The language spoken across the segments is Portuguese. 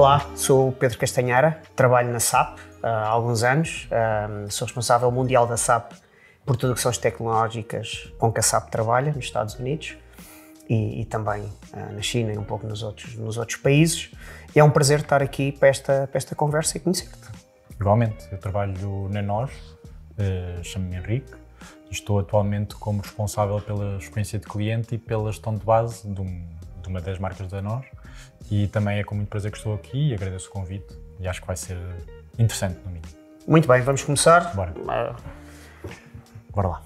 Olá, sou o Pedro Castanheira, trabalho na SAP há alguns anos, sou responsável mundial da SAP por tudo o que são as tecnológicas com que a SAP trabalha nos Estados Unidos e também na China e um pouco nos outros países. E é um prazer estar aqui para esta conversa e conhecer-te. Igualmente, eu trabalho na NOS, chamo-me Henrique e estou atualmente como responsável pela experiência de cliente e pela gestão de base de uma das marcas da NOS. E também é com muito prazer que estou aqui e agradeço o convite e acho que vai ser interessante no mínimo. Muito bem, vamos começar? Bora. Bora lá.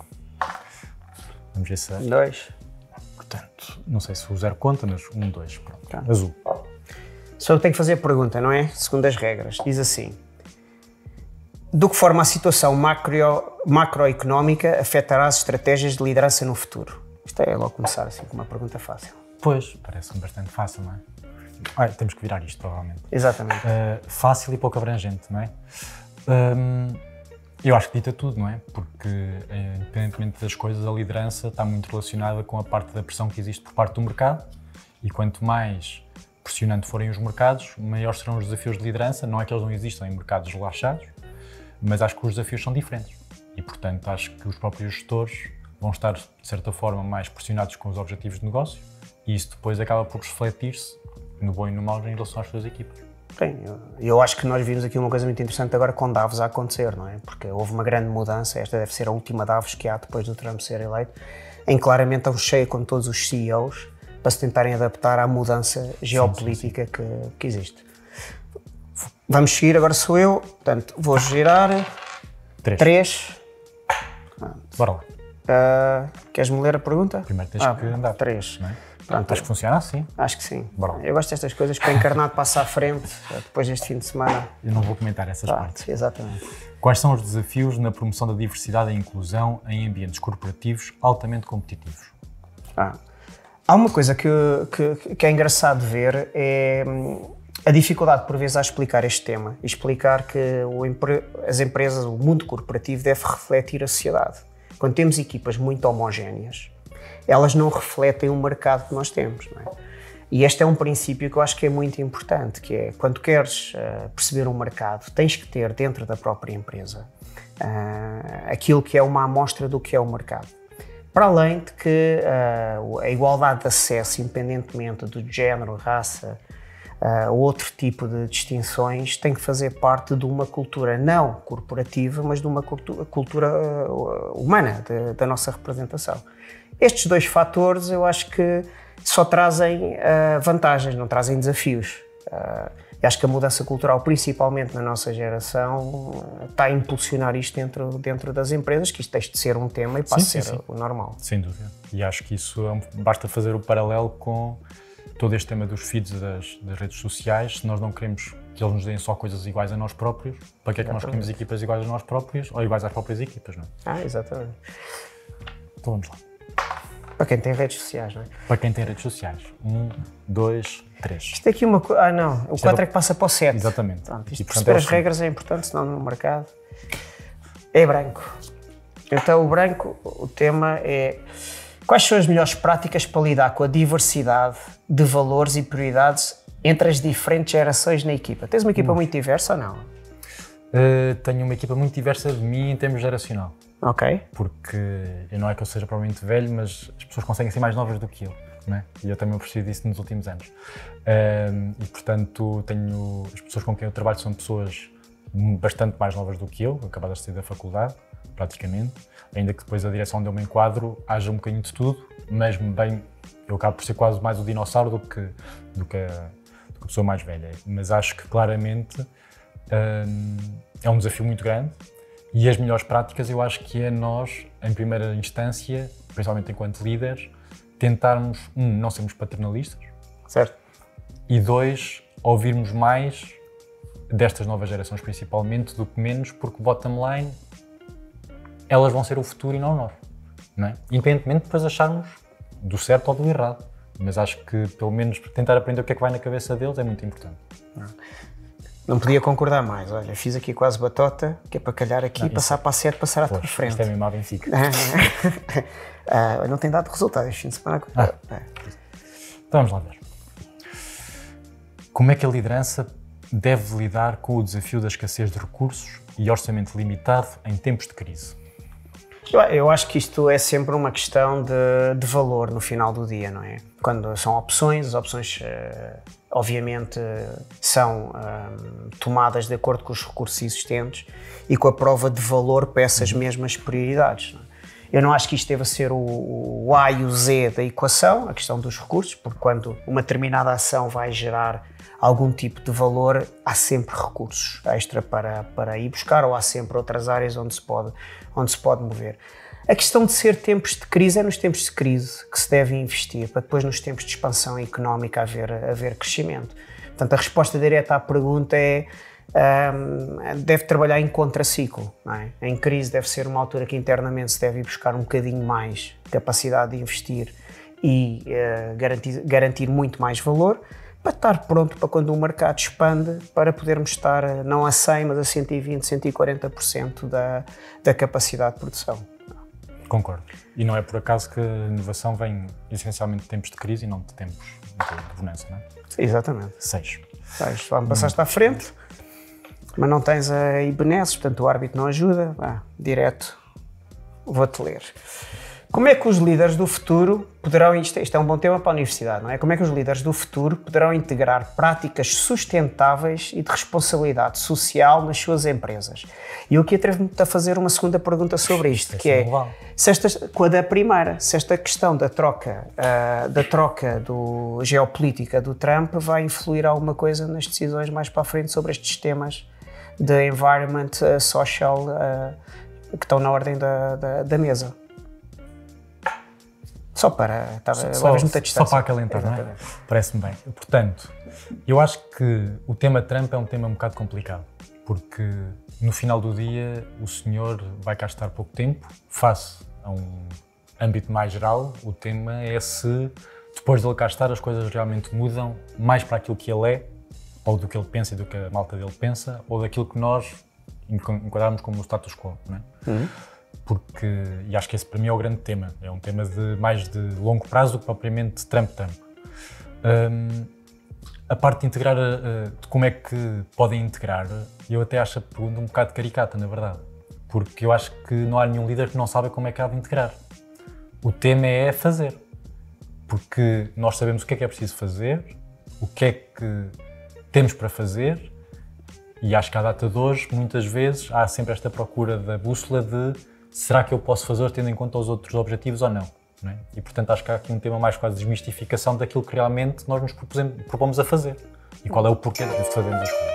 Vamos ver se... 2. Portanto, não sei se o zero conta, mas 1, 2, pronto. Tá. Azul. Só eu tenho que fazer a pergunta, não é? Segundo as regras. Diz assim: de que forma a situação macroeconómica afetará as estratégias de liderança no futuro? Isto é logo começar assim com uma pergunta fácil. Pois, parece-me bastante fácil, não é? Temos que virar isto, provavelmente. Exatamente. Fácil e pouco abrangente, não é? Eu acho que dita tudo, não é? Porque, independentemente das coisas, a liderança está muito relacionada com a parte da pressão que existe por parte do mercado e quanto mais pressionante forem os mercados, maiores serão os desafios de liderança. Não é que eles não existam em mercados relaxados, mas acho que os desafios são diferentes e, portanto, acho que os próprios gestores vão estar, de certa forma, mais pressionados com os objetivos de negócio e isso depois acaba por refletir-se no bom e no mau em relação às suas equipas. Bem, eu acho que nós vimos aqui uma coisa muito interessante agora com Davos a acontecer, não é? Porque houve uma grande mudança, esta deve ser a última Davos que há depois do Trump ser eleito, em que claramente estão cheia com todos os CEOs para se tentarem adaptar à mudança geopolítica sim. Que existe. Vamos seguir, agora sou eu, portanto vou girar 3. Bora lá. Queres-me ler a pergunta? Primeiro tens que andar. 3. Não é? Pronto, acho que funciona assim. Acho que sim. Bora. Eu gosto destas coisas que o encarnado passa à frente depois deste fim de semana. Eu não vou comentar essas partes. Exatamente. Quais são os desafios na promoção da diversidade e inclusão em ambientes corporativos altamente competitivos? Há uma coisa que é engraçado ver, é a dificuldade por vezes a explicar este tema. Explicar que as empresas, o mundo corporativo deve refletir a sociedade. Quando temos equipas muito homogéneas, elas não refletem o mercado que nós temos, não é? E este é um princípio que eu acho que é muito importante, que é, quando queres perceber um mercado, tens que ter dentro da própria empresa aquilo que é uma amostra do que é o mercado. Para além de que a igualdade de acesso, independentemente do género, raça, outro tipo de distinções, tem que fazer parte de uma cultura não corporativa, mas de uma cultura humana, da nossa representação. Estes dois fatores eu acho que só trazem vantagens, não trazem desafios. Eu acho que a mudança cultural, principalmente na nossa geração, está a impulsionar isto dentro das empresas, que isto deixe de ser um tema e passe a ser o normal. Sem dúvida. E acho que isso basta fazer o paralelo com todo este tema dos feeds das redes sociais. Se nós não queremos que eles nos deem só coisas iguais a nós próprios, para que é que nós queremos equipas iguais a nós próprios ou iguais às próprias equipas, não é? Exatamente. Então vamos lá. Para quem tem redes sociais, não é? Para quem tem redes sociais. 1, 2, 3. Isto aqui é uma coisa... não. O 4 é que passa para o 7. Exatamente. Pronto, isto perceber as regras é importante, senão no mercado... É branco. Então o branco, o tema é... Quais são as melhores práticas para lidar com a diversidade de valores e prioridades entre as diferentes gerações na equipa? Tens uma equipa muito diversa ou não? Tenho uma equipa muito diversa de mim em termos geracional. Ok. Porque não é que eu seja provavelmente velho, mas as pessoas conseguem ser mais novas do que eu, não é? E eu também percebi disso nos últimos anos. E portanto, as pessoas com quem eu trabalho são pessoas bastante mais novas do que eu, acabadas de sair da faculdade, praticamente. Ainda que depois a direção onde eu me enquadro haja um bocadinho de tudo, mas bem, eu acabo por ser quase mais o dinossauro do que a pessoa mais velha. Mas acho que claramente é um desafio muito grande. E as melhores práticas eu acho que é nós, em primeira instância, principalmente enquanto líderes, tentarmos, não sermos paternalistas. Certo. E 2, ouvirmos mais destas novas gerações principalmente do que menos, porque bottom line, elas vão ser o futuro e não nós. Não é? Independentemente de depois acharmos do certo ou do errado. Mas acho que pelo menos tentar aprender o que é que vai na cabeça deles é muito importante. Não podia concordar mais. Olha, fiz aqui quase batota, que é para calhar aqui, passar para a 7, passar à tua frente. Isto é mesmo a Benfica. Não tem dado resultado este fim de semana. Então vamos lá ver. Como é que a liderança deve lidar com o desafio da escassez de recursos e orçamento limitado em tempos de crise? Eu acho que isto é sempre uma questão de valor no final do dia, não é? Quando são opções, as opções obviamente são tomadas de acordo com os recursos existentes e com a prova de valor para essas mesmas prioridades. Não é? Eu não acho que isto deva ser o A e o Z da equação, a questão dos recursos, porque quando uma determinada ação vai gerar algum tipo de valor, há sempre recursos extra para ir buscar, ou há sempre outras áreas onde se pode mover. A questão de ser tempos de crise é nos tempos de crise que se deve investir, para depois nos tempos de expansão económica haver crescimento. Portanto, a resposta direta à pergunta é deve trabalhar em contraciclo, não é? Em crise deve ser uma altura que internamente se deve ir buscar um bocadinho mais capacidade de investir e garantir muito mais valor, para estar pronto para quando o mercado expande, para podermos estar não a 100, mas a 120, 140% da capacidade de produção. Concordo. E não é por acaso que a inovação vem essencialmente de tempos de crise e não de tempos de bonança, não é? Exatamente. 6. Passaste à frente, mas não tens aí benesses, portanto o árbitro não ajuda. Direto, vou-te ler. Como é que os líderes do futuro poderão, isto é um bom tema para a universidade, não é? Como é que os líderes do futuro poderão integrar práticas sustentáveis e de responsabilidade social nas suas empresas? E eu aqui atrevo-me a fazer uma segunda pergunta sobre isto, que é, com a da primeira, se esta questão da troca geopolítica do Trump vai influir alguma coisa nas decisões mais para a frente sobre estes temas de environment, social, que estão na ordem da mesa. Só para acalentar, não é? Parece-me bem. Portanto, eu acho que o tema Trump é um tema um bocado complicado, porque no final do dia o senhor vai cá estar pouco tempo. Face a um âmbito mais geral, o tema é se depois de ele cá estar as coisas realmente mudam mais para aquilo que ele é, ou do que ele pensa e do que a malta dele pensa, ou daquilo que nós enquadramos como o status quo, não é? Porque, e acho que esse para mim é o grande tema, é um tema mais de longo prazo do que propriamente Trump. A parte de integrar, de como é que podem integrar, eu até acho a pergunta um bocado caricata, na verdade, porque eu acho que não há nenhum líder que não saiba como é que há de integrar. O tema é fazer, porque nós sabemos o que é preciso fazer, o que é que temos para fazer, e acho que à data de hoje, muitas vezes, há sempre esta procura da bússola de será que eu posso fazer tendo em conta os outros objetivos ou não? Não é? E, portanto, acho que há aqui um tema mais quase de desmistificação daquilo que realmente nós nos propomos a fazer. E qual é o porquê de fazermos as coisas.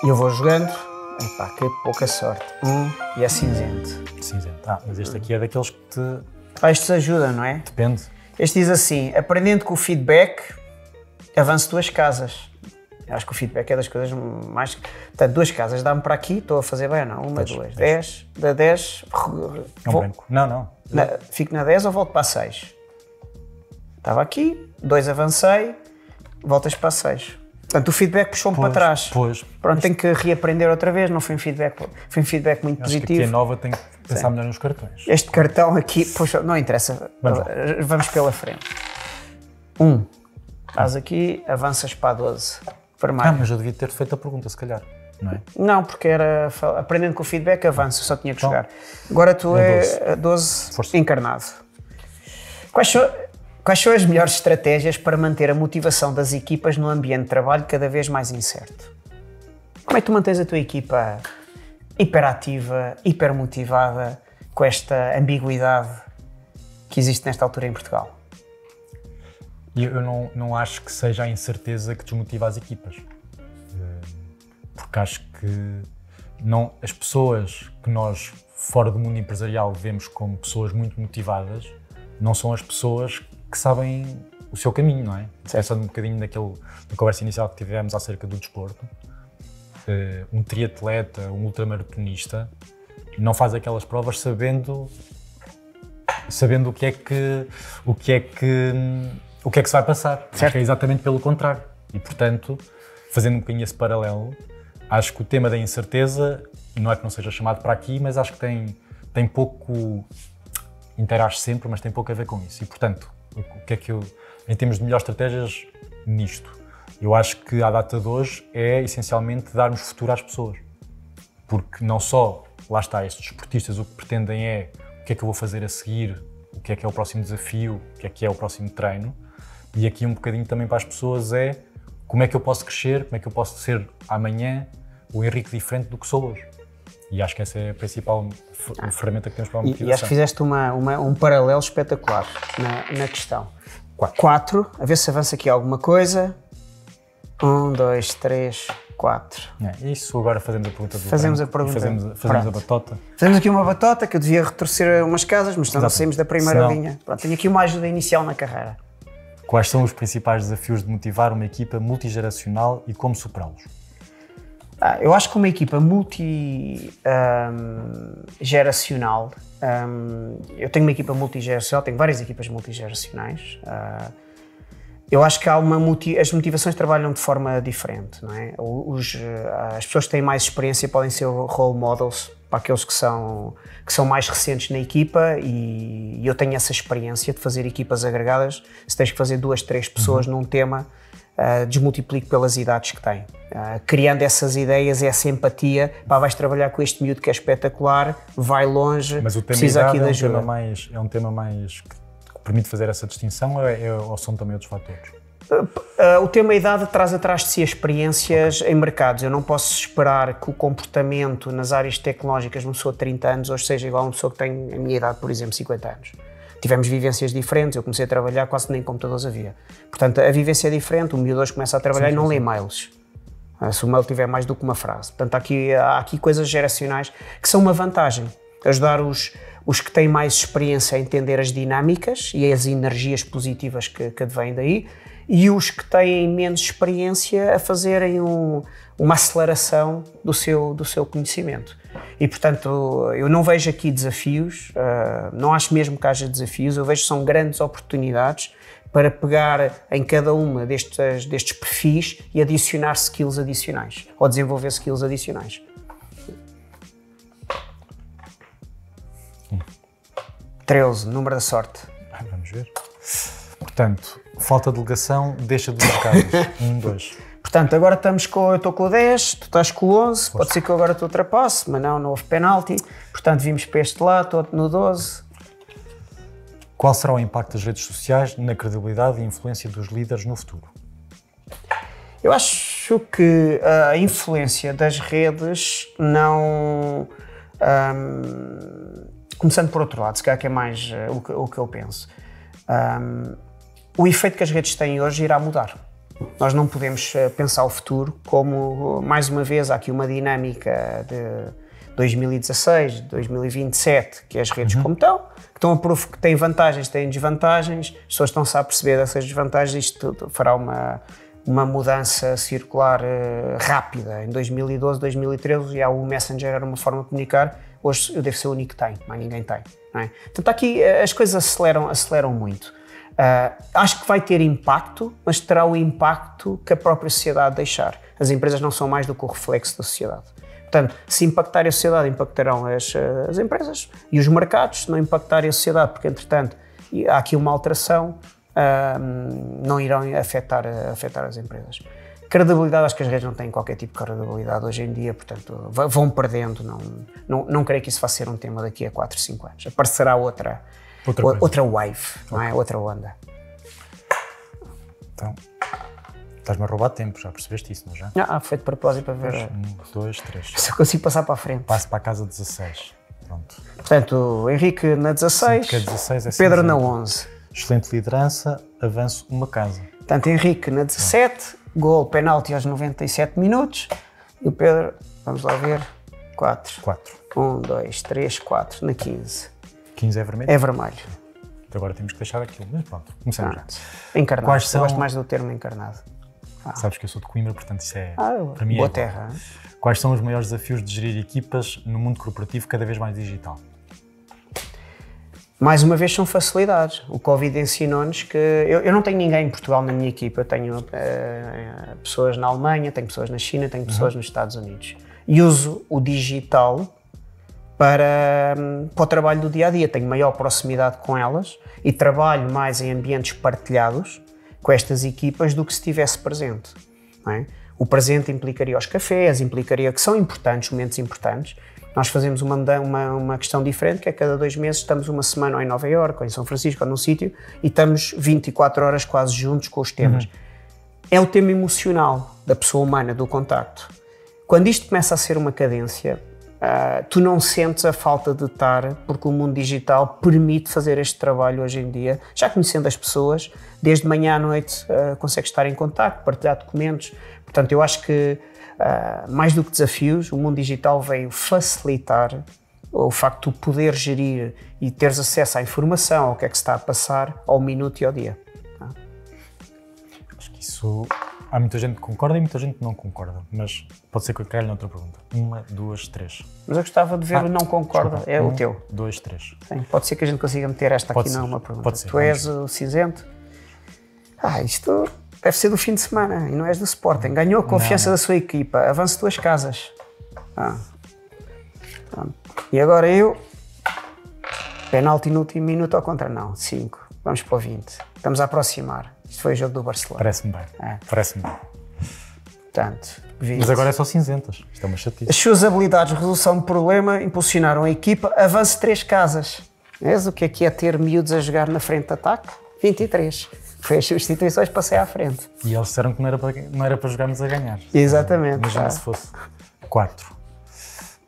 E eu vou jogando. Epá, que pouca sorte. E é cinzento. Cinzento. Mas este aqui é daqueles que te... Estes ajudam, não é? Depende. Este diz assim, aprendendo com o feedback, avance 2 casas. Eu acho que o feedback é das coisas mais... Portanto, 2 casas, dá-me para aqui, estou a fazer bem ou não? 1, 2, 10. Da 10... É um branco. Não. Fico na 10 ou volto para a 6? Estava aqui, 2 avancei, voltas para a 6. Portanto, o feedback puxou-me para trás. Pronto, tenho que reaprender outra vez, não foi um feedback muito positivo. Acho que aqui a nova tem que pensar melhor nos cartões. Este cartão aqui, poxa, não interessa, vamos pela frente. 1. Estás aqui, avanças para a 12. Mas eu devia ter feito a pergunta, se calhar, não é? Não, porque era aprendendo com o feedback, avanço, só tinha que jogar. Agora tu é 12 encarnado. Quais são as melhores estratégias para manter a motivação das equipas no ambiente de trabalho cada vez mais incerto? Como é que tu mantens a tua equipa hiperativa, hipermotivada, com esta ambiguidade que existe nesta altura em Portugal? Eu não acho que seja a incerteza que desmotiva as equipas, porque acho que as pessoas que nós, fora do mundo empresarial, vemos como pessoas muito motivadas, não são as pessoas que sabem o seu caminho, não é? Pensando um bocadinho na conversa inicial que tivemos acerca do desporto, um triatleta, um ultramaratonista, não faz aquelas provas sabendo o que é que se vai passar. Acho que é exatamente pelo contrário. E, portanto, fazendo um bocadinho esse paralelo, acho que o tema da incerteza, não é que não seja chamado para aqui, mas acho que tem pouco, interage sempre, mas tem pouco a ver com isso. E, portanto, o que é que eu, em termos de melhores estratégias nisto, Eu acho que a data de hoje é essencialmente darmos futuro às pessoas. Porque não só, lá está, estes desportistas o que pretendem é o que é que eu vou fazer a seguir, o que é o próximo desafio, o que é o próximo treino. E aqui um bocadinho também para as pessoas é como é que eu posso crescer, como é que eu posso ser amanhã o Henrique diferente do que sou hoje. E acho que essa é a principal ferramenta que temos para a motivação. E acho que fizeste um paralelo espetacular na questão. 4, a ver se avança aqui alguma coisa. 1, 2, 3, 4. Isso agora fazemos a pergunta do Fazemos treino, a pergunta. fazemos a batota. Fazemos aqui uma batota que eu devia retorcer umas casas, mas não saímos da primeira linha. Pronto, tenho aqui uma ajuda inicial na carreira. Quais são os principais desafios de motivar uma equipa multigeracional e como superá-los? Eu acho que uma equipa multigeracional, eu tenho uma equipa multigeracional, tenho várias equipas multigeracionais. Eu acho que as motivações trabalham de forma diferente, não é? As pessoas que têm mais experiência podem ser role models para aqueles que são mais recentes na equipa, e eu tenho essa experiência de fazer equipas agregadas. Se tens que fazer 2, 3 pessoas num tema, desmultiplico pelas idades que têm. Criando essas ideias, essa empatia, vais trabalhar com este miúdo que é espetacular, vai longe, mas o tema precisa aqui de é ajuda. É um tema mais que permite fazer essa distinção, ou são também outros fatores? O tema idade traz atrás de si as experiências em mercados. Eu não posso esperar que o comportamento nas áreas tecnológicas de uma pessoa de 30 anos hoje seja igual a uma pessoa que tem a minha idade, por exemplo, 50 anos. Tivemos vivências diferentes, eu comecei a trabalhar quase nem computadores havia. Portanto, a vivência é diferente, o miúdo hoje começa a trabalhar e não lê e-mails. Se o mail tiver mais do que uma frase. Portanto, há aqui coisas geracionais que são uma vantagem. Ajudar os que têm mais experiência a entender as dinâmicas e as energias positivas que advêm daí, e os que têm menos experiência a fazerem uma aceleração do seu conhecimento. E, portanto, eu não vejo aqui desafios, não acho mesmo que haja desafios, eu vejo que são grandes oportunidades para pegar em cada uma destes perfis e adicionar skills adicionais, ou desenvolver skills adicionais. 13, número da sorte. Vamos ver. Portanto, falta de delegação, deixa de marcados. 1, 2. Portanto, agora eu estou com o 10, tu estás com o 11, pode ser que eu agora te ultrapasse, mas não houve penalti. Portanto, vimos para este lado, estou no 12. Qual será o impacto das redes sociais na credibilidade e influência dos líderes no futuro? Eu acho que a influência das redes não... começando por outro lado, se calhar que é mais o que eu penso. O efeito que as redes têm hoje irá mudar. Nós não podemos pensar o futuro como, mais uma vez, há aqui uma dinâmica de 2016, 2027, que as redes como estão que têm vantagens, têm desvantagens, as pessoas estão-se a perceber dessas desvantagens, isto fará uma mudança circular rápida. Em 2012, 2013, já o Messenger era uma forma de comunicar, hoje eu devo ser o único que tem, mais ninguém tem. Não é? Portanto, aqui as coisas aceleram muito. Acho que vai ter impacto, mas terá o impacto que a própria sociedade deixar. As empresas não são mais do que o reflexo da sociedade. Portanto, se impactarem a sociedade, impactarão as empresas e os mercados. Se não impactarem a sociedade, porque entretanto há aqui uma alteração, não irão afetar as empresas. Credibilidade, acho que as redes não têm qualquer tipo de credibilidade hoje em dia, portanto vão perdendo. Não creio que isso vá ser um tema daqui a 4, 5 anos. Aparecerá outra wave, não é? Outra onda. Então, estás-me a roubar tempo, já percebeste isso, não já? Foi de propósito para ver. 1, 2, 3. Se eu consigo passar para a frente. Passo para a casa 16. Pronto. Portanto, Henrique na 16, 16 é Pedro na 11. Excelente liderança, avanço uma casa. Portanto, Henrique na 17, gol, penalti aos 97 minutos. E o Pedro, vamos lá ver, 4. 1, 2, 3, 4, na 15. 15 é vermelho? É vermelho. Agora temos que deixar aquilo, mas pronto, começamos já. Encarnado, Quais são... eu gosto mais do termo encarnado. Sabes que eu sou de Coimbra, portanto isso é, para mim, boa terra. Quais são os maiores desafios de gerir equipas no mundo corporativo cada vez mais digital? Mais uma vez são facilidades. O Covid ensinou-nos que... Eu não tenho ninguém em Portugal na minha equipa, eu tenho pessoas na Alemanha, tenho pessoas na China, tenho pessoas nos Estados Unidos. E uso o digital para o trabalho do dia-a-dia. Tenho maior proximidade com elas e trabalho mais em ambientes partilhados, com estas equipas do que se estivesse presente, não é? O presente implicaria os cafés, implicaria que são importantes, momentos importantes. Nós fazemos uma questão diferente, que é cada 2 meses estamos uma semana ou em Nova Iorque, ou em São Francisco, ou num sítio, e estamos 24 horas quase juntos com os temas. É o tema emocional da pessoa humana, do contacto. Quando isto começa a ser uma cadência, tu não sentes a falta de estar, porque o mundo digital permite fazer este trabalho hoje em dia, já conhecendo as pessoas, desde manhã à noite consegues estar em contacto, partilhar documentos. Portanto, eu acho que mais do que desafios, o mundo digital veio facilitar o facto de tu poder gerir e teres acesso à informação, ao que é que se está a passar, ao minuto e ao dia. Acho que isso... Há muita gente que concorda e muita gente que não concorda, mas pode ser que eu caia noutra pergunta. 1, 2, 3. Mas eu gostava de ver o não concorda, desculpa. é 1, o teu. 2, 3. Sim, pode ser que a gente consiga meter esta Pode aqui ser, numa pergunta. pode ser, Tu és o cinzento? Isto deve ser do fim de semana e não és do Sporting. Ganhou a confiança da sua equipa, avance 2 casas. E agora eu, penalti no último minuto ao contra, não, 5. Vamos para o 20. Estamos a aproximar. Isto foi o jogo do Barcelona. Parece-me bem. Parece-me bem. Portanto, 20. Mas agora é só cinzentas. Isto é uma chatice. As suas habilidades de resolução de problema impulsionaram a equipa, avance 3 casas. Vês o que é ter miúdos a jogar na frente de ataque? 23. Foi as substituições, passei à frente. E eles disseram que não era para jogarmos a ganhar. Exatamente. Imagina se fosse 4.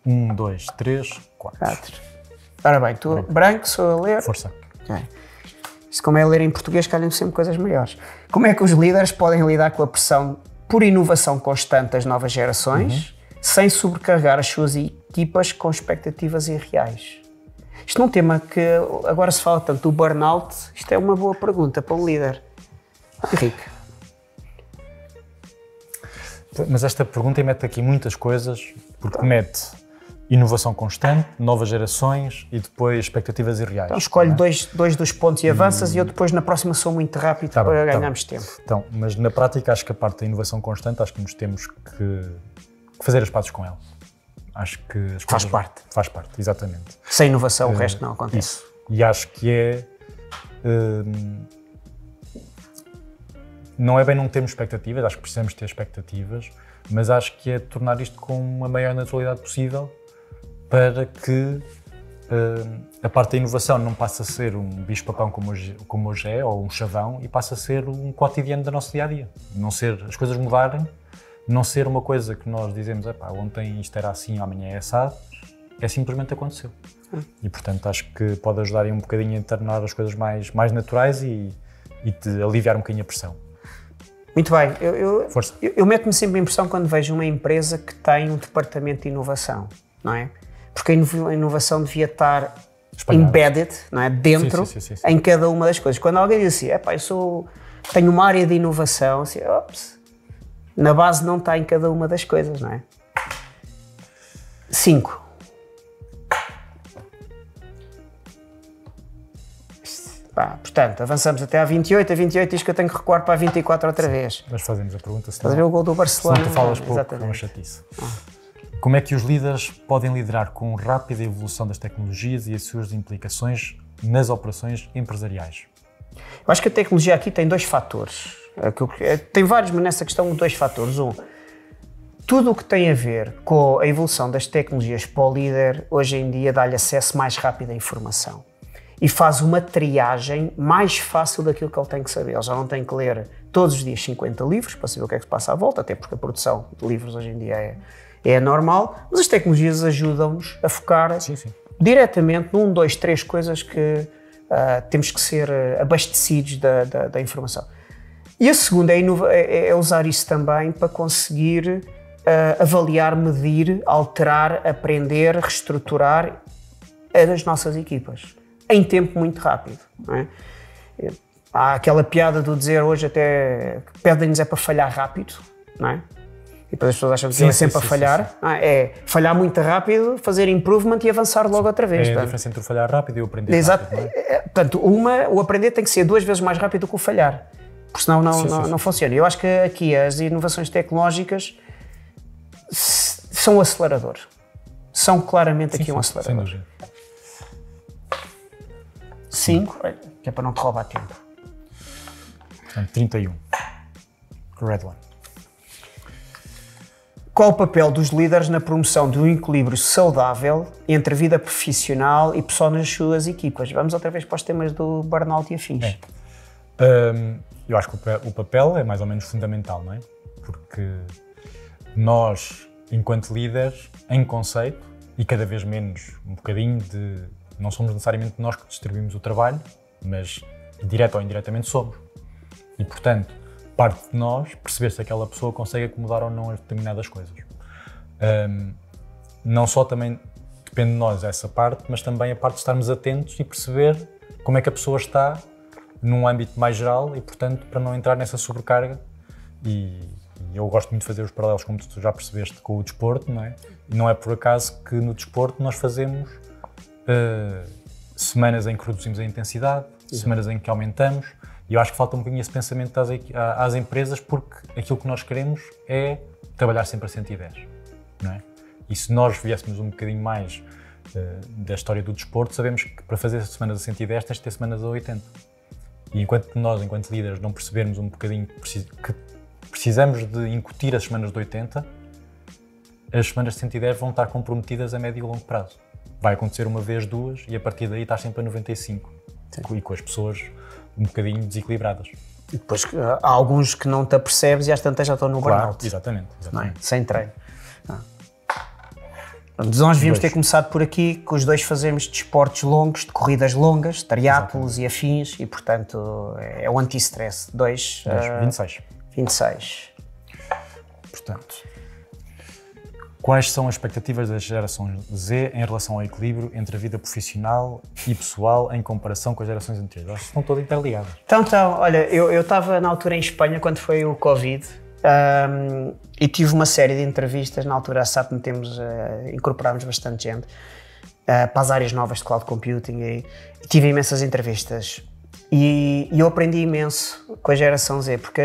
1, 2, 3, 4. Ora bem, tu branco, sou a ler. Força. Isto, como é ler em português, calham sempre coisas maiores. Como é que os líderes podem lidar com a pressão por inovação constante das novas gerações, sem sobrecarregar as suas equipas com expectativas irreais? Isto é um tema que agora se fala tanto do burnout. Isto é uma boa pergunta para um líder. Henrique. Mas esta pergunta mete aqui muitas coisas, porque mete inovação constante, novas gerações e depois expectativas irreais. Então escolhe dois dos pontos e avanças e eu depois na próxima sou muito rápido para ganharmos tempo. Então, mas na prática acho que a parte da inovação constante, acho que nos temos que fazer as pazes com ela. Acho que as faz parte. Faz parte, exatamente. Sem inovação o resto não acontece. Isso. E acho que é... não é bem não termos expectativas, acho que precisamos ter expectativas, mas acho que é tornar isto com a maior naturalidade possível para que a parte da inovação não passe a ser um bicho-papão como hoje é, ou um chavão, e passe a ser um cotidiano do nosso dia-a-dia. Não ser, as coisas mudarem, não ser uma coisa que nós dizemos, ontem isto era assim, amanhã é assado, é simplesmente aconteceu. E portanto acho que pode ajudar um bocadinho a tornar as coisas mais naturais e te aliviar um bocadinho a pressão. Muito bem, Força. eu meto-me sempre a impressão quando vejo uma empresa que tem um departamento de inovação, não é? Porque a inovação devia estar embedded, não é? Dentro, sim. em cada uma das coisas. Quando alguém diz assim, tenho uma área de inovação, assim, na base não está em cada uma das coisas, não é? 5. Portanto, avançamos até à 28, a 28 diz que eu tenho que recuar para a 24 outra vez. Mas fazemos a pergunta, Estás a ver o gol do Barcelona? Se não tu falas pouco, é uma chatice. Como é que os líderes podem liderar com rápida evolução das tecnologias e as suas implicações nas operações empresariais? Eu acho que a tecnologia aqui tem 2 fatores. Tem vários, mas nessa questão 2 fatores. Tudo o que tem a ver com a evolução das tecnologias para o líder, hoje em dia dá-lhe acesso mais rápido à informação. E faz uma triagem mais fácil daquilo que ele tem que saber. Ele já não tem que ler todos os dias 50 livros para saber o que é que se passa à volta, até porque a produção de livros hoje em dia é normal, mas as tecnologias ajudam-nos a focar diretamente num, 2, 3 coisas que temos que ser abastecidos da informação. E a segunda é usar isso também para conseguir avaliar, medir, alterar, aprender, reestruturar as nossas equipas em tempo muito rápido. Não é? Há aquela piada do dizer hoje até pedem-nos para falhar rápido, não é? E depois as pessoas acham que é sempre a falhar. É falhar muito rápido, fazer improvement e avançar logo outra vez. É a diferença entre o falhar rápido e o aprender rápido. Não é? Portanto, o aprender tem que ser 2 vezes mais rápido que o falhar, porque senão não funciona. Eu acho que aqui as inovações tecnológicas são um acelerador. São claramente aqui um acelerador. Sem dúvida. 5, que é para não te roubar tempo. Portanto, 31. Red one. Qual o papel dos líderes na promoção de um equilíbrio saudável entre a vida profissional e pessoal nas suas equipas? Vamos outra vez para os temas do burnout e afins. Eu acho que o papel é mais ou menos fundamental, não é? Porque nós, enquanto líderes, em conceito, e cada vez menos um bocadinho de... Não somos necessariamente nós que distribuímos o trabalho, mas direto ou indiretamente somos. E, portanto, parte de nós perceber se aquela pessoa consegue acomodar ou não a determinadas coisas. Não só também depende de nós essa parte, mas também a parte de estarmos atentos e perceber como é que a pessoa está num âmbito mais geral e, portanto, para não entrar nessa sobrecarga. E eu gosto muito de fazer os paralelos, como tu já percebeste, com o desporto, não é? E não é por acaso que no desporto nós fazemos semanas em que reduzimos a intensidade, semanas em que aumentamos, e eu acho que falta um bocadinho esse pensamento às empresas, porque aquilo que nós queremos é trabalhar sempre a 110, não é? E se nós viéssemos um bocadinho mais da história do desporto, sabemos que para fazer semanas a 110 tens de ter semanas a 80. E enquanto nós, enquanto líderes, não percebermos um bocadinho que precisamos de incutir as semanas de 80, as semanas de 110 vão estar comprometidas a médio e longo prazo. Vai acontecer uma vez, duas, e a partir daí estás sempre a 95. Sim. E com as pessoas um bocadinho desequilibradas. E depois há alguns que não te apercebes e às tantas já estão no burnout. Exatamente. Não é? Sem treino. Nós devíamos ter começado por aqui, que os dois fazemos desportos longos, de corridas longas, triatlos e afins, e portanto é o anti-stress. 26. 26. Portanto, quais são as expectativas da geração Z em relação ao equilíbrio entre a vida profissional e pessoal em comparação com as gerações anteriores? Elas estão todas interligadas. Então, olha, eu estava na altura em Espanha quando foi o Covid e tive uma série de entrevistas. Na altura a SAP incorporámos bastante gente para as áreas novas de cloud computing e tive imensas entrevistas. E eu aprendi imenso com a geração Z, porque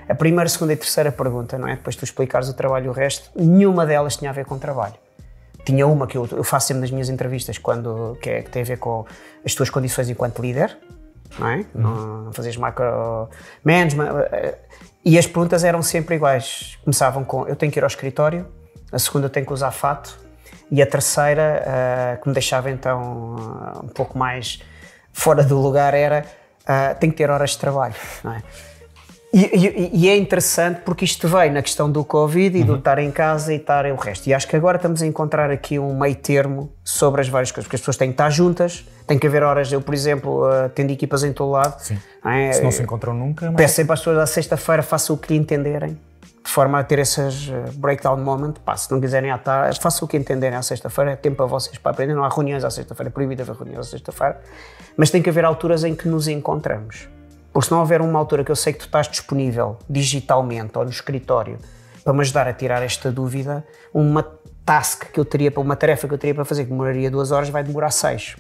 a primeira, segunda e terceira pergunta, não é? Depois tu explicares o trabalho e o resto, nenhuma delas tinha a ver com trabalho. Tinha uma que eu faço sempre nas minhas entrevistas, que tem a ver com as tuas condições enquanto líder, não é? Não fazes micromanagement. E as perguntas eram sempre iguais. Começavam com: eu tenho que ir ao escritório, a segunda eu tenho que usar fato, e a terceira, que me deixava então um pouco mais fora do lugar, era: tenho que ter horas de trabalho, não é? E é interessante porque isto veio na questão do Covid e do estar em casa e estar o resto. E acho que agora estamos a encontrar aqui um meio termo sobre as várias coisas, porque as pessoas têm que estar juntas, tem que haver horas. Eu, por exemplo, tendo equipas em todo lado. Sim. Se não se encontram nunca. Mas... Peço sempre às pessoas à sexta-feira, façam o que lhe entenderem, de forma a ter esses breakdown moment. Se não quiserem à tarde, façam o que entenderem à sexta-feira, é tempo para vocês para aprender. Não há reuniões à sexta-feira, é proibido haver reuniões à sexta-feira, mas tem que haver alturas em que nos encontramos. Porque se não houver uma altura que eu sei que tu estás disponível digitalmente ou no escritório para me ajudar a tirar esta dúvida, uma tarefa que eu teria para fazer que demoraria 2 horas vai demorar 6.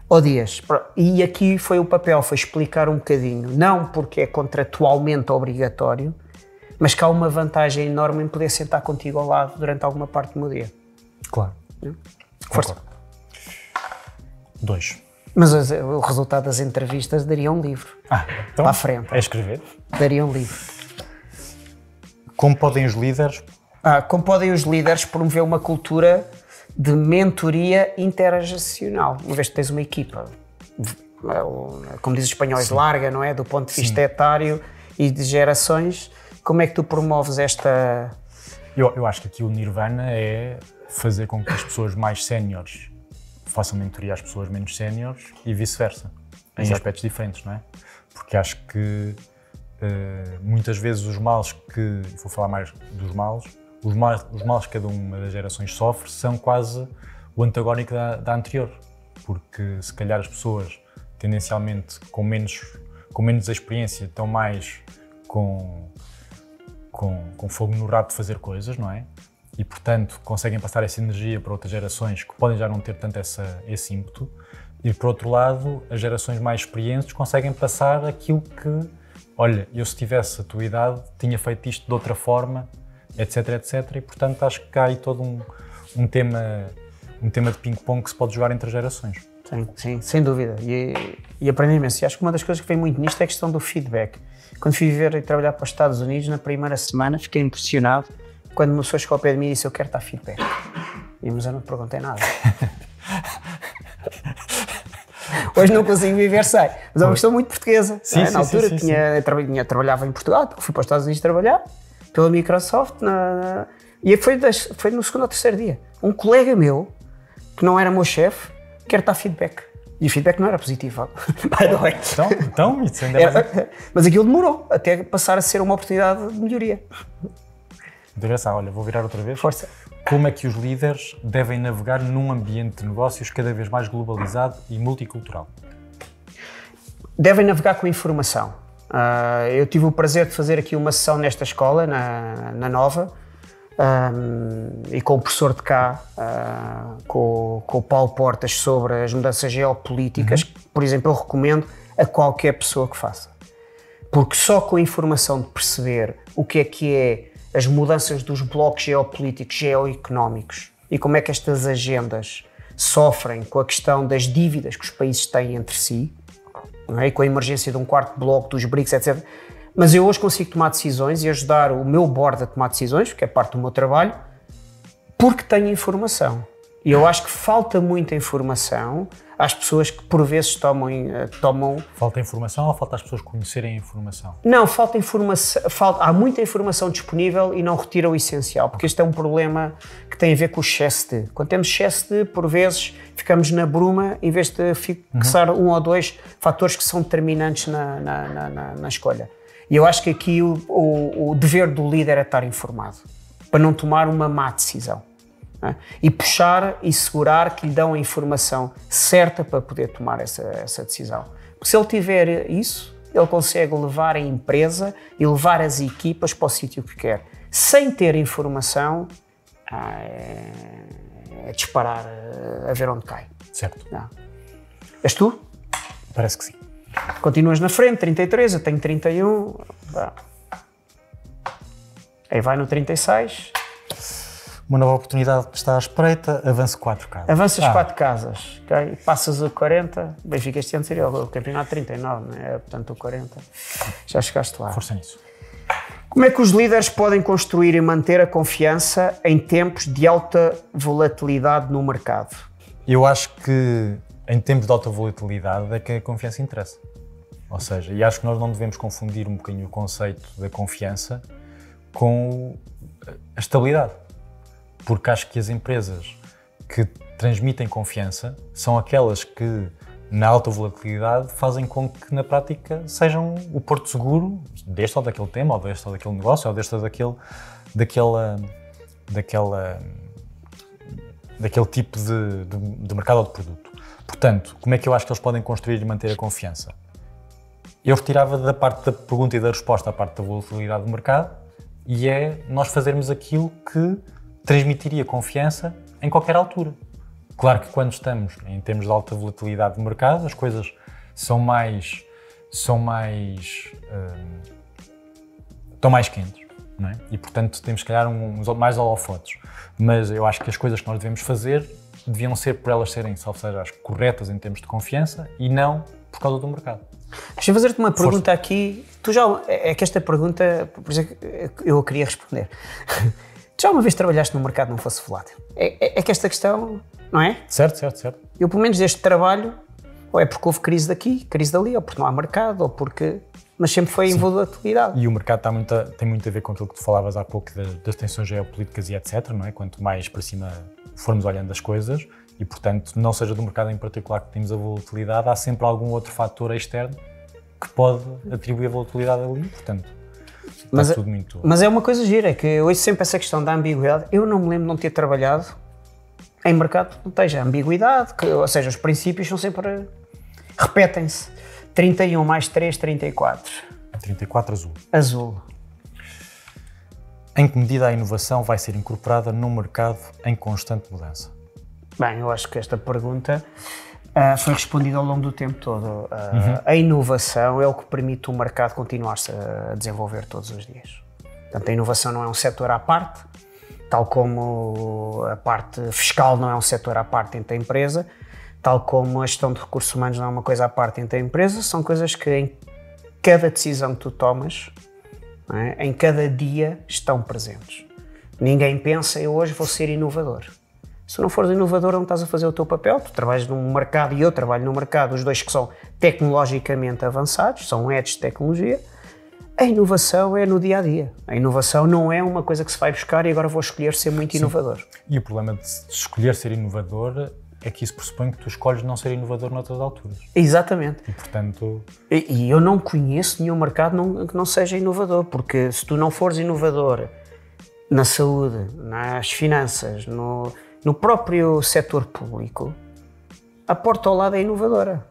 Ou dias. E aqui foi o papel, foi explicar um bocadinho, não porque é contratualmente obrigatório, mas que há uma vantagem enorme em poder sentar contigo ao lado durante alguma parte do meu dia. Claro. Força. 2. Mas o resultado das entrevistas daria um livro. Então, para a frente. É escrever? Daria um livro. Como podem os líderes? Como podem os líderes promover uma cultura de mentoria interagencional? Uma vez que tens uma equipa, como diz os espanhóis, larga, não é? Do ponto de vista etário e de gerações, como é que tu promoves esta... Eu acho que aqui o nirvana é fazer com que as pessoas mais séniores façam mentoria às pessoas menos séniores e vice-versa, em aspectos diferentes, não é? Porque acho que muitas vezes os males que, vou falar mais dos males, os males que cada uma das gerações sofre são quase o antagónico da anterior, porque se calhar as pessoas tendencialmente com menos experiência estão mais com fogo no rabo de fazer coisas, não é? E, portanto, conseguem passar essa energia para outras gerações que podem já não ter tanto esse ímpeto. E, por outro lado, as gerações mais experientes conseguem passar aquilo que, olha, eu se tivesse a tua idade, tinha feito isto de outra forma, etc, etc. E, portanto, acho que há aí todo um tema de ping-pong que se pode jogar entre as gerações. Sim, sim, sem dúvida. E aprendi imenso. E acho que uma das coisas que vem muito nisto é a questão do feedback. Quando fui viver e trabalhar para os Estados Unidos, na primeira semana, fiquei impressionado quando uma pessoa chegou ao pé de mim e disse: eu quero dar feedback. Mas eu não te perguntei nada. Hoje não consigo viver sem. Mas é uma questão muito portuguesa. Sim, na altura trabalhava em Portugal, fui para os Estados Unidos trabalhar, pela Microsoft, e foi no segundo ou terceiro dia. Um colega meu, que não era meu chefe, quer dar feedback. E o feedback não era positivo. By the way. Então isso ainda é mas aquilo demorou até passar a ser uma oportunidade de melhoria. Engraçado, olha, vou virar outra vez. Força. Como é que os líderes devem navegar num ambiente de negócios cada vez mais globalizado e multicultural? Devem navegar com informação. Eu tive o prazer de fazer aqui uma sessão nesta escola, na Nova, e com o professor de cá, com o Paulo Portas, sobre as mudanças geopolíticas, que, por exemplo, eu recomendo a qualquer pessoa que faça. Porque só com a informação de perceber o que é as mudanças dos blocos geopolíticos, geoeconómicos e como é que estas agendas sofrem com a questão das dívidas que os países têm entre si, não é? E com a emergência de um quarto bloco dos BRICS, etc. Mas eu hoje consigo tomar decisões e ajudar o meu board a tomar decisões, que é parte do meu trabalho, porque tenho informação. E eu acho que falta muita informação às pessoas que por vezes tomam... Falta informação ou falta as pessoas conhecerem a informação? Não, falta informação, há muita informação disponível e não retira o essencial, porque este é um problema que tem a ver com o excesso de. Quando temos excesso de, por vezes, ficamos na bruma em vez de fixar um ou dois fatores que são determinantes na escolha. E eu acho que aqui o dever do líder é estar informado, para não tomar uma má decisão. E puxar e segurar que lhe dão a informação certa para poder tomar essa decisão. Porque se ele tiver isso, ele consegue levar a empresa e levar as equipas para o sítio que quer. Sem ter informação, é disparar a ver onde cai. Certo. Não. És tu? Parece que sim. Continuas na frente, 33, eu tenho 31. Aí vai no 36. Uma nova oportunidade está à espreita, avanço 4 casas. Avanças 4 casas, okay? Passas o 40, Benfica este ano seria o campeonato 39, não é? Portanto o 40, já chegaste lá. Força nisso. Como é que os líderes podem construir e manter a confiança em tempos de alta volatilidade no mercado? Eu acho que em tempos de alta volatilidade é que a confiança interessa. Ou seja, e acho que nós não devemos confundir um bocadinho o conceito da confiança com a estabilidade. Porque acho que as empresas que transmitem confiança são aquelas que, na alta volatilidade, fazem com que, na prática, sejam o porto seguro deste ou daquele tema, ou deste ou daquele negócio, ou deste ou daquele tipo de mercado ou de produto. Portanto, como é que eu acho que eles podem construir e manter a confiança? Eu retirava da parte da pergunta e da resposta à parte da volatilidade do mercado, e é nós fazermos aquilo que transmitiria confiança em qualquer altura. Claro que quando estamos em termos de alta volatilidade do mercado, as coisas estão mais quentes, não é? E portanto temos se calhar mais holofotes. Mas eu acho que as coisas que nós devemos fazer deviam ser por elas serem, salvo seja, as corretas em termos de confiança e não por causa do mercado. Deixa-me fazer-te uma pergunta aqui. É que esta pergunta, por exemplo, eu queria responder. Tu já uma vez trabalhaste num mercado que não fosse volátil? É que esta questão, não é? Certo. Eu, pelo menos, deste trabalho, ou é porque houve crise daqui, crise dali, ou porque não há mercado, ou porque... Mas sempre foi em volatilidade. E o mercado tem muito a ver com aquilo que tu falavas há pouco das tensões geopolíticas e etc, não é? Quanto mais para cima formos olhando as coisas, e portanto, não seja do mercado em particular que temos a volatilidade, há sempre algum outro fator externo que pode atribuir a volatilidade ali, portanto... Mas é uma coisa gira, é que eu ouço sempre essa questão da ambiguidade. Eu não me lembro de não ter trabalhado em mercado que não esteja ambiguidade, ou seja, os princípios são sempre... repetem-se. 31 mais 3, 34. 34 azul. Azul. Em que medida a inovação vai ser incorporada num mercado em constante mudança? Bem, eu acho que esta pergunta foi respondida ao longo do tempo todo. A inovação é o que permite o mercado continuar-se a desenvolver todos os dias. Portanto, a inovação não é um setor à parte, tal como a parte fiscal não é um setor à parte dentro da empresa. tal como a gestão de recursos humanos não é uma coisa à parte entre a empresa, são coisas que em cada decisão que tu tomas, não é? Em cada dia estão presentes. Ninguém pensa, eu hoje vou ser inovador. Se não fores inovador, não estás a fazer o teu papel, tu trabalhas num mercado e eu trabalho num mercado, os dois que são tecnologicamente avançados, são edges de tecnologia. A inovação é no dia-a-dia. A inovação não é uma coisa que se vai buscar e agora vou escolher ser muito inovador. E o problema de escolher ser inovador é que isso pressupõe que tu escolhes não ser inovador noutras alturas. Exatamente. E, portanto... E eu não conheço nenhum mercado que não seja inovador, porque se tu não fores inovador na saúde, nas finanças, no próprio setor público, a porta ao lado é inovadora.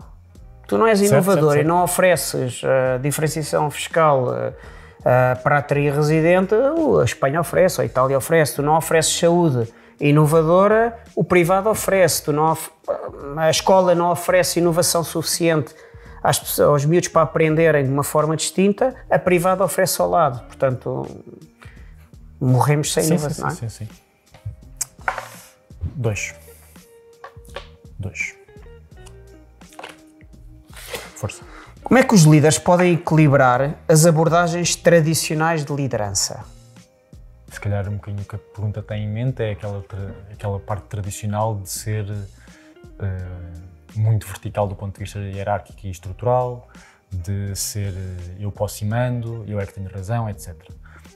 Tu não és inovador e não ofereces diferenciação fiscal para atrair residente, a Espanha oferece, a Itália oferece. Tu não ofereces saúde inovadora, o privado oferece. A escola não oferece inovação suficiente aos miúdos para aprenderem de uma forma distinta, a privada oferece ao lado. Portanto, morremos sem inovação. Sim. 2. Força. Como é que os líderes podem equilibrar as abordagens tradicionais de liderança? Se calhar um bocadinho o que a pergunta tem em mente é aquela parte tradicional de ser muito vertical do ponto de vista hierárquico e estrutural, de ser eu posso e mando, eu é que tenho razão, etc.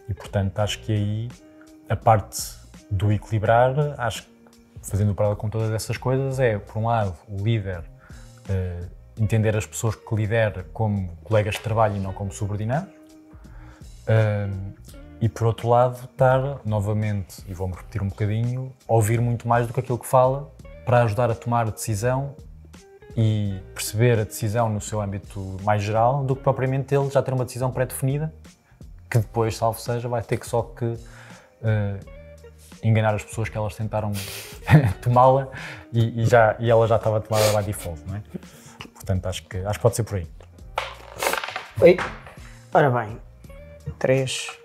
E portanto acho que aí a parte do equilibrar, acho que fazendo o paralelo com todas essas coisas é, por um lado, o líder entender as pessoas que lidera como colegas de trabalho e não como subordinados, e por outro lado estar novamente, e vou-me repetir um bocadinho, ouvir muito mais do que aquilo que fala para ajudar a tomar a decisão e perceber a decisão no seu âmbito mais geral do que propriamente ele já ter uma decisão pré-definida que depois, salvo seja, vai ter que só que enganar as pessoas que elas tentaram tomá-la e ela já estava tomada by default, não é? Portanto, acho que pode ser por aí. Oi. Ora bem, 3.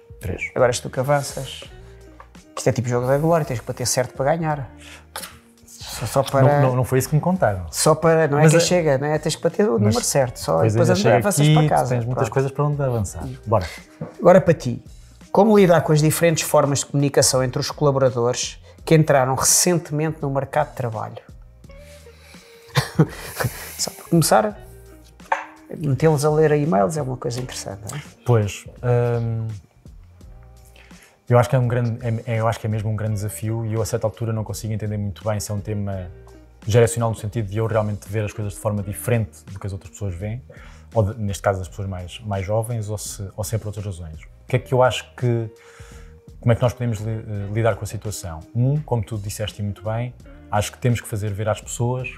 Agora és tu que avanças. Isto é tipo jogo da glória, tens que bater certo para ganhar. Só para... Não foi isso que me contaram. Só para, não é que chega, não é? Tens que bater o número certo, só depois avanças para casa. Tens muitas coisas para onde avançar. Bora. Agora para ti, como lidar com as diferentes formas de comunicação entre os colaboradores que entraram recentemente no mercado de trabalho? Só para começar, metê-los a ler e-mails é uma coisa interessante, não é? Pois, eu acho que é mesmo um grande desafio e eu a certa altura não consigo entender muito bem se é um tema geracional no sentido de eu realmente ver as coisas de forma diferente do que as outras pessoas veem, ou neste caso as pessoas mais jovens, ou se é por outras razões. O que é que eu acho que... Como é que nós podemos lidar com a situação? Como tu disseste muito bem, acho que temos que fazer ver às pessoas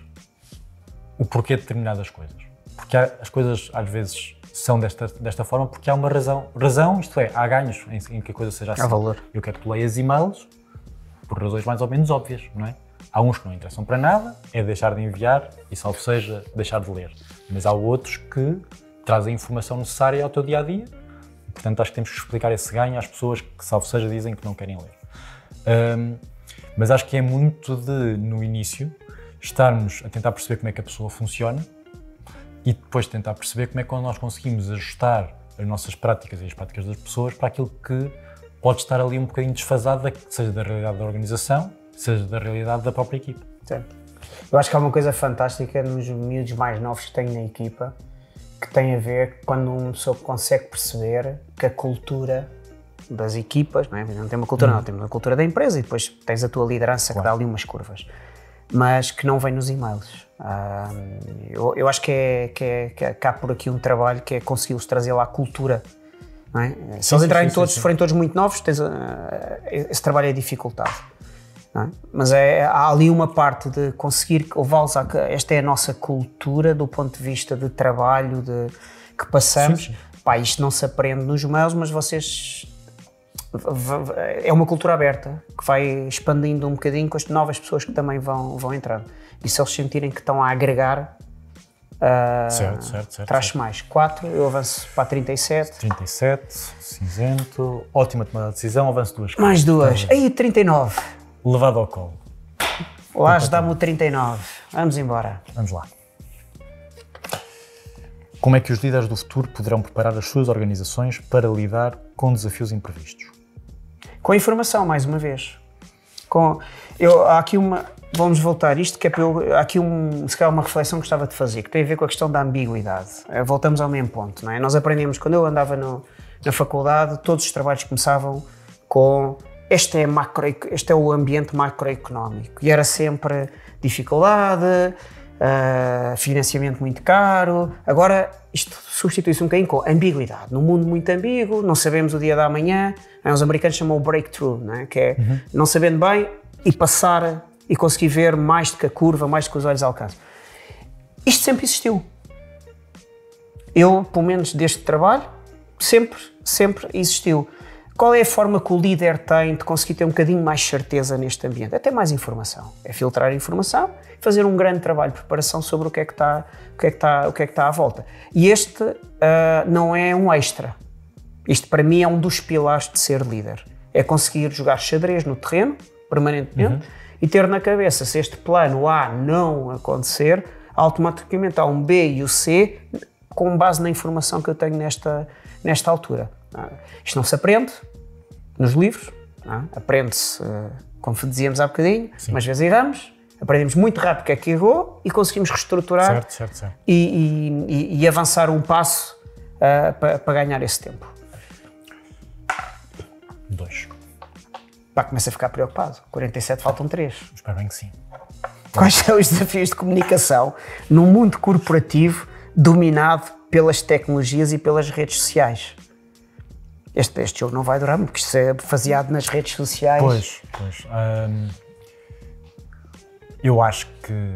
o porquê de determinadas coisas. Porque as coisas às vezes são desta forma porque há uma razão, isto é, há ganhos em que a coisa seja assim. Há valor. Eu quero que tu leias e-mails por razões mais ou menos óbvias, não é? Há uns que não interessam para nada, é deixar de enviar e, salvo seja, deixar de ler. Mas há outros que trazem a informação necessária ao teu dia-a-dia. Portanto, acho que temos que explicar esse ganho às pessoas que, salvo seja, dizem que não querem ler. Mas acho que é muito de, no início, estarmos a tentar perceber como é que a pessoa funciona e depois tentar perceber como é que nós conseguimos ajustar as nossas práticas e as práticas das pessoas para aquilo que pode estar ali um bocadinho desfasado, seja da realidade da organização, seja da realidade da própria equipa. Certo. Eu acho que há uma coisa fantástica nos miúdos mais novos que tenho na equipa, que tem a ver quando uma pessoa consegue perceber que a cultura das equipas, não é? Não tem uma cultura, não, temos uma cultura da empresa e depois tens a tua liderança que dá ali umas curvas, mas que não vem nos e-mails. Eu acho que há por aqui um trabalho que é conseguir-los trazer lá a cultura, não é? Se eles entrarem todos, se forem todos muito novos, esse trabalho é dificultado. Não é? Mas há ali uma parte de conseguir levá-los a... Esta é a nossa cultura do ponto de vista de trabalho que passamos. Sim. Pá, isto não se aprende nos mails, mas vocês... É uma cultura aberta que vai expandindo um bocadinho com as novas pessoas que também vão entrando. E se eles sentirem que estão a agregar, certo. traz mais. 4, eu avanço para 37. 37, cinzento, ótima tomada de decisão, avanço 2. Mais 2. Aí, 39. Levado ao colo. Laje dá-me o 39. Vamos embora. Vamos lá. Como é que os líderes do futuro poderão preparar as suas organizações para lidar com desafios imprevistos? Com a informação, mais uma vez. Há aqui uma... Vamos voltar a isto, que é para há aqui se calhar uma reflexão que gostava de fazer, que tem a ver com a questão da ambiguidade. Voltamos ao mesmo ponto, não é? Nós aprendemos, quando eu andava na faculdade, todos os trabalhos começavam com este é o ambiente macroeconómico. E era sempre dificuldade, financiamento muito caro. Agora, isto substitui-se um bocadinho com ambiguidade. Num mundo muito ambíguo, não sabemos o dia da manhã. Os americanos chamam o breakthrough, não é? Que é não sabendo bem e passar e conseguir ver mais do que a curva, mais do que os olhos alcançam. Isto sempre existiu. Eu, pelo menos deste trabalho, sempre existiu. Qual é a forma que o líder tem de conseguir ter um bocadinho mais certeza neste ambiente? É ter mais informação. É filtrar a informação, fazer um grande trabalho de preparação sobre o que é que está à volta. E este não é um extra. Isto, para mim, é um dos pilares de ser líder. É conseguir jogar xadrez no terreno, permanentemente, e ter na cabeça, se este plano A não acontecer, automaticamente há um B e o C, com base na informação que eu tenho nesta altura. Isto não se aprende nos livros, aprende-se, como dizíamos há bocadinho, mas às vezes erramos, aprendemos muito rápido o que é que errou e conseguimos reestruturar certo. E avançar um passo para ganhar esse tempo. 2. Começa a ficar preocupado. 47 faltam 3. Espero bem que sim. Quais são os desafios de comunicação num mundo corporativo dominado pelas tecnologias e pelas redes sociais? Este jogo não vai durar muito, porque isto é baseado nas redes sociais. Pois. Eu acho que...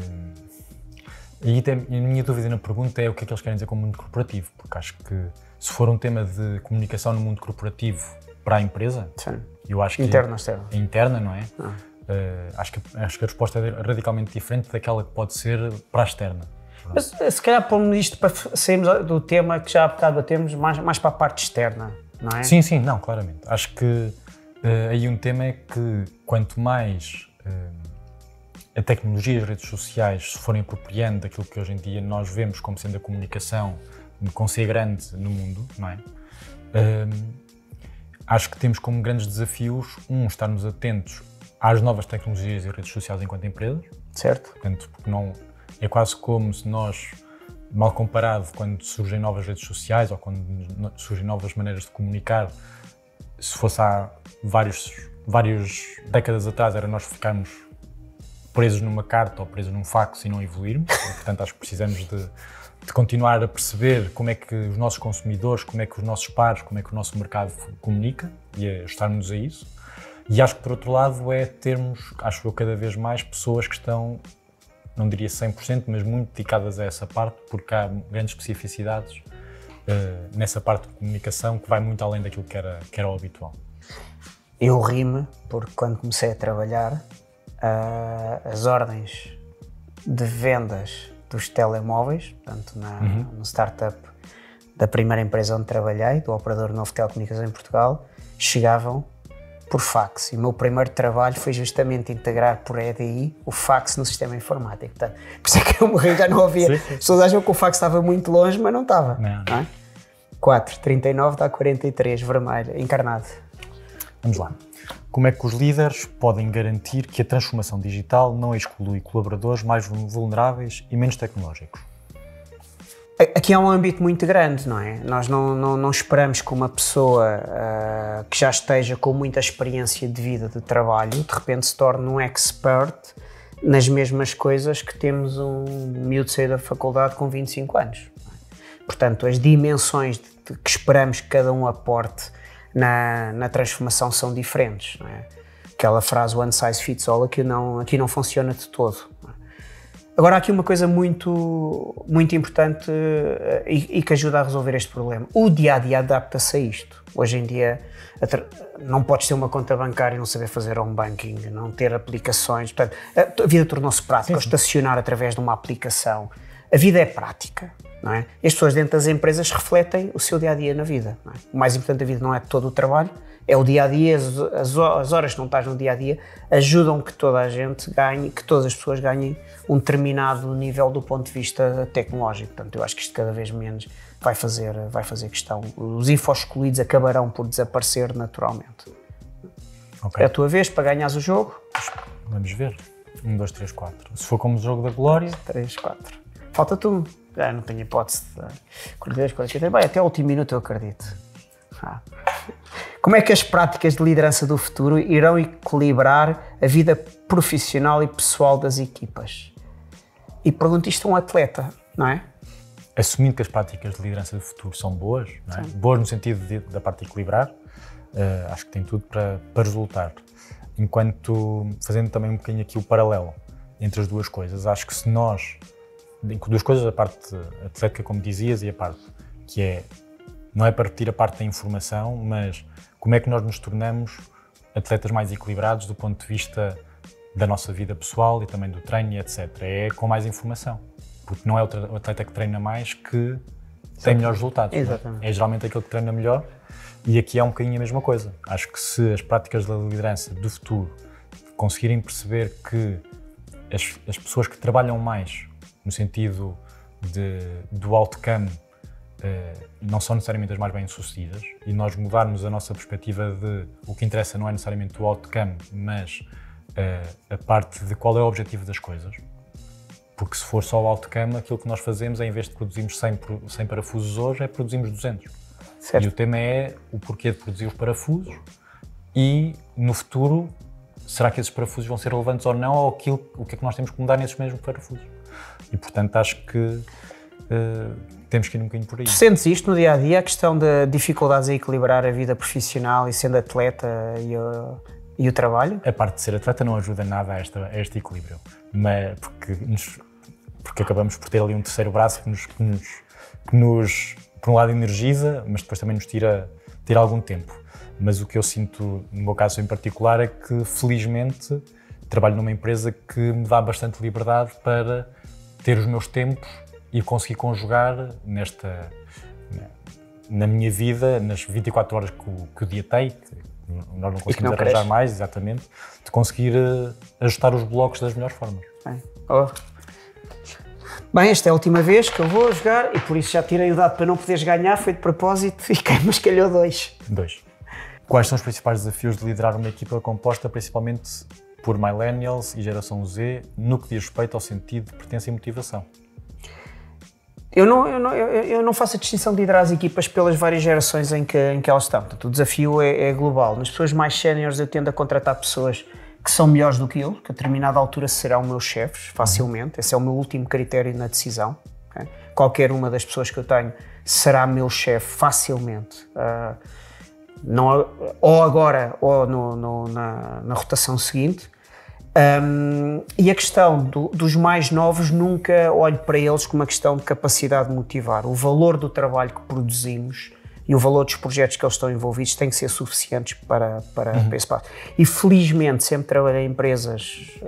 a minha dúvida na pergunta é o que é que eles querem dizer com o mundo corporativo, porque acho que se for um tema de comunicação no mundo corporativo para a empresa, sim. Eu acho que interna ou externa? Interna, não é? Acho que a resposta é radicalmente diferente daquela que pode ser para a externa. Mas se calhar pomos isto para sairmos do tema que já há bocado batemos, mais para a parte externa, não é? Sim, não, claramente. Acho que aí um tema é que quanto mais a tecnologia e as redes sociais se forem apropriando daquilo que hoje em dia nós vemos como sendo a comunicação com ser grande no mundo, não é? Acho que temos como grandes desafios, estarmos atentos às novas tecnologias e redes sociais enquanto empresas. Certo. Portanto, porque não, é quase como se nós, mal comparado, quando surgem novas redes sociais ou quando surgem novas maneiras de comunicar, se fosse há várias décadas atrás, era nós ficarmos presos numa carta ou presos num fax e não evoluirmos. Portanto, acho que precisamos de continuar a perceber como é que os nossos consumidores, como é que os nossos pares, como é que o nosso mercado comunica e ajustarmos a isso. E acho que, por outro lado, é termos, acho eu, cada vez mais pessoas que estão, não diria 100%, mas muito dedicadas a essa parte, porque há grandes especificidades nessa parte de comunicação que vai muito além daquilo que era o habitual. Eu ri-me porque quando comecei a trabalhar, as ordens de vendas dos telemóveis, portanto no startup da primeira empresa onde trabalhei, do operador novo de telecomunicações em Portugal, chegavam por fax. E o meu primeiro trabalho foi justamente integrar por EDI o fax no sistema informático. Portanto, por isso é que eu morri, já não havia. As pessoas acham que o fax estava muito longe, mas não estava. Não é? 4, 39 dá 43, vermelho, encarnado. Vamos lá. Como é que os líderes podem garantir que a transformação digital não exclui colaboradores mais vulneráveis e menos tecnológicos? Aqui há um âmbito muito grande, não é? Nós não esperamos que uma pessoa que já esteja com muita experiência de vida, de trabalho, de repente se torne um expert nas mesmas coisas que temos um miúdo sair da faculdade com 25 anos. Portanto, as dimensões que esperamos que cada um aporte na transformação são diferentes, não é? Aquela frase one size fits all aqui não funciona de todo. Agora, há aqui uma coisa muito importante e que ajuda a resolver este problema. O dia-a-dia adapta-se a isto. Hoje em dia, não podes ter uma conta bancária e não saber fazer home banking, não ter aplicações. Portanto, a vida tornou-se prática, estacionar através de uma aplicação. A vida é prática. não é? E as pessoas dentro das empresas refletem o seu dia-a-dia na vida, não é? O mais importante da vida não é todo o trabalho, é o dia-a-dia, as horas que não estás no dia-a-dia ajudam que toda a gente ganhe, que todas as pessoas ganhem um determinado nível do ponto de vista tecnológico. Portanto, eu acho que isto cada vez menos vai fazer questão. Os infos excluídos acabarão por desaparecer naturalmente. Okay. É a tua vez para ganhares o jogo. Vamos ver. 1, 2, 3, 4. Se for como o jogo da Glória... 3, 4. Falta tu. Não tenho hipótese. 42, 43. Bem, até o último minuto eu acredito. Como é que as práticas de liderança do futuro irão equilibrar a vida profissional e pessoal das equipas? E pergunto isto a um atleta, não é? Assumindo que as práticas de liderança do futuro são boas, não é? Boas no sentido da parte de equilibrar, acho que tem tudo para resultar. Enquanto, fazendo também um bocadinho aqui o paralelo entre as duas coisas, acho que se nós, duas coisas, a parte atlética, como dizias, e a parte que é, não é para repetir a parte da informação, mas como é que nós nos tornamos atletas mais equilibrados do ponto de vista da nossa vida pessoal e também do treino e etc. É com mais informação, porque não é o atleta que treina mais que tem melhores resultados. Exatamente. É geralmente aquele que treina melhor, e aqui é um bocadinho a mesma coisa. Acho que se as práticas da liderança do futuro conseguirem perceber que as pessoas que trabalham mais no sentido do outcome não são necessariamente as mais bem-sucedidas, e nós mudarmos a nossa perspectiva de o que interessa não é necessariamente o outcome, mas a parte de qual é o objetivo das coisas. Porque se for só o outcome, aquilo que nós fazemos é, em vez de produzirmos 100 parafusos hoje, é produzirmos 200. Certo. E o tema é o porquê de produzir os parafusos e, no futuro, será que esses parafusos vão ser relevantes ou não, ou o que é que nós temos que mudar nesses mesmos parafusos. E, portanto, acho que temos que ir um bocadinho por aí. Tu sentes isto no dia-a-dia, a questão de dificuldades a equilibrar a vida profissional e sendo atleta e o trabalho? A parte de ser atleta não ajuda nada a este equilíbrio, mas porque acabamos por ter ali um terceiro braço que nos por um lado energiza, mas depois também nos tira algum tempo. Mas o que eu sinto, no meu caso em particular, é que felizmente trabalho numa empresa que me dá bastante liberdade para ter os meus tempos e conseguir conjugar na minha vida, nas 24 horas que o dia tem, que nós não conseguimos arranjar mais, exatamente, de conseguir ajustar os blocos das melhores formas. Bem, esta é a última vez que eu vou jogar e por isso já tirei o dado para não poderes ganhar, foi de propósito e mas calhou 2. 2. Quais são os principais desafios de liderar uma equipa composta principalmente por millennials e geração Z no que diz respeito ao sentido de pertença e motivação? Eu não faço a distinção de liderar as equipas pelas várias gerações em que elas estão. Portanto, o desafio é global. Nas pessoas mais séniores eu tendo a contratar pessoas que são melhores do que eu, que a determinada altura serão meus chefes, facilmente. Esse é o meu último critério na decisão. Okay? Qualquer uma das pessoas que eu tenho será meu chefe facilmente. Ou agora ou na rotação seguinte. E a questão dos mais novos, nunca olho para eles como uma questão de capacidade de motivar. O valor do trabalho que produzimos e o valor dos projetos que eles estão envolvidos tem que ser suficientes para esse passo. E felizmente sempre trabalhei em empresas,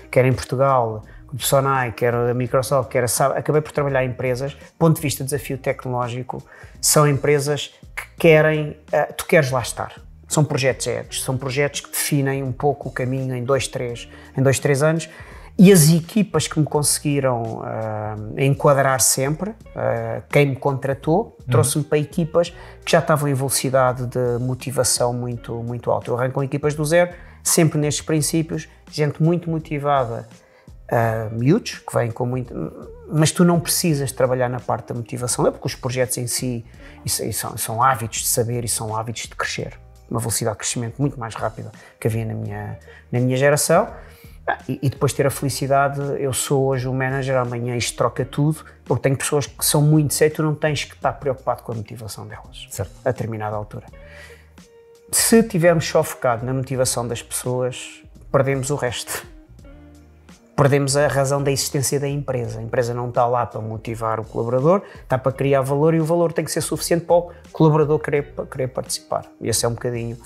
quer em Portugal, como Sonai, quer a Microsoft, quer a SAP, acabei por trabalhar em empresas, do ponto de vista de desafio tecnológico, são empresas que querem, tu queres lá estar. São projetos éticos, são projetos que definem um pouco o caminho em 2, 3 anos, e as equipas que me conseguiram enquadrar sempre, quem me contratou, trouxe-me para equipas que já estavam em velocidade de motivação muito, muito alta. Eu arranco com equipas do zero, sempre nestes princípios, gente muito motivada, miúdos, que vêm com muito... Mas tu não precisas trabalhar na parte da motivação, é porque os projetos em si são ávidos de saber e são ávidos de crescer. Uma velocidade de crescimento muito mais rápida que havia na minha geração. E depois ter a felicidade, eu sou hoje o manager, amanhã isto troca tudo, porque tenho pessoas que são muito sérias, tu não tens que estar preocupado com a motivação delas, certo, a determinada altura. Se tivermos só focado na motivação das pessoas, perdemos o resto. Perdemos a razão da existência da empresa. A empresa não está lá para motivar o colaborador, está para criar valor e o valor tem que ser suficiente para o colaborador querer participar. E esse é um bocadinho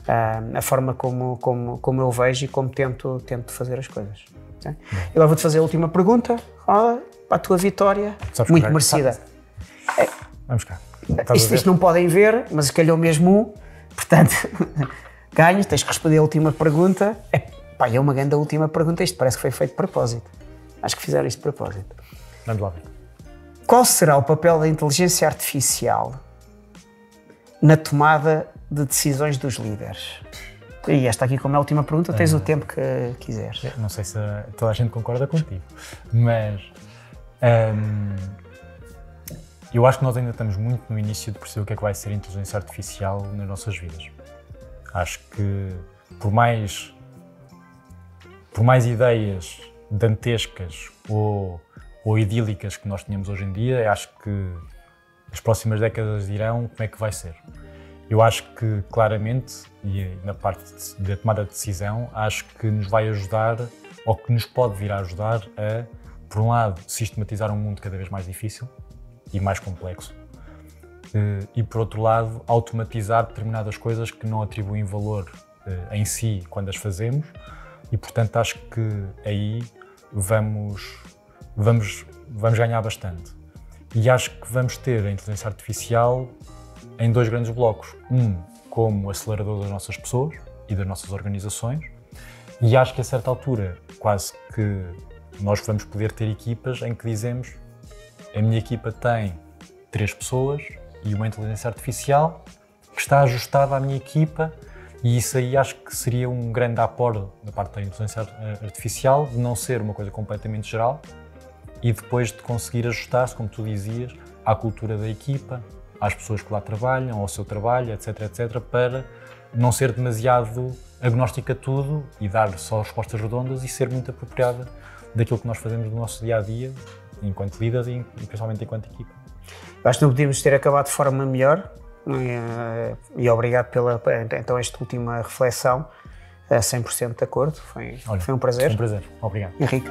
a forma como eu vejo e como tento fazer as coisas. Okay? Agora vou-te fazer a última pergunta. para a tua vitória, Sabes muito correr. merecida. Vamos cá. Isto não podem ver, mas calhou mesmo portanto, ganhas, tens que responder a última pergunta. É uma grande última pergunta, isto parece que foi feito de propósito. Acho que fizeram isto de propósito. Vamos lá ver. Qual será o papel da inteligência artificial na tomada de decisões dos líderes? E esta aqui, como é a última pergunta, tens o tempo que quiseres. Não sei se toda a gente concorda contigo, mas eu acho que nós ainda estamos muito no início de perceber o que é que vai ser a inteligência artificial nas nossas vidas. Acho que por mais ideias dantescas ou idílicas que nós tenhamos hoje em dia, acho que as próximas décadas dirão como é que vai ser. Eu acho que, claramente, e na parte da tomada de decisão, acho que nos vai ajudar, ou que nos pode vir a ajudar a, por um lado, sistematizar um mundo cada vez mais difícil e mais complexo, e, por outro lado, automatizar determinadas coisas que não atribuem valor em si quando as fazemos, e, portanto, acho que aí vamos ganhar bastante. E acho que vamos ter a inteligência artificial em dois grandes blocos. Um, como acelerador das nossas pessoas e das nossas organizações, e acho que a certa altura quase que nós vamos poder ter equipas em que dizemos: a minha equipa tem 3 pessoas e uma inteligência artificial que está ajustada à minha equipa, e isso aí acho que seria um grande aporte da parte da inteligência artificial, de não ser uma coisa completamente geral e depois de conseguir ajustar-se, como tu dizias, à cultura da equipa, às pessoas que lá trabalham, ao seu trabalho, etc, etc, para não ser demasiado agnóstica a tudo e dar só respostas redondas e ser muito apropriada daquilo que nós fazemos no nosso dia-a-dia, enquanto líderes e principalmente enquanto equipa. Acho que não podíamos ter acabado de forma melhor, e obrigado pela então esta última reflexão, 100% de acordo, foi um prazer. Foi um prazer, obrigado. Henrique.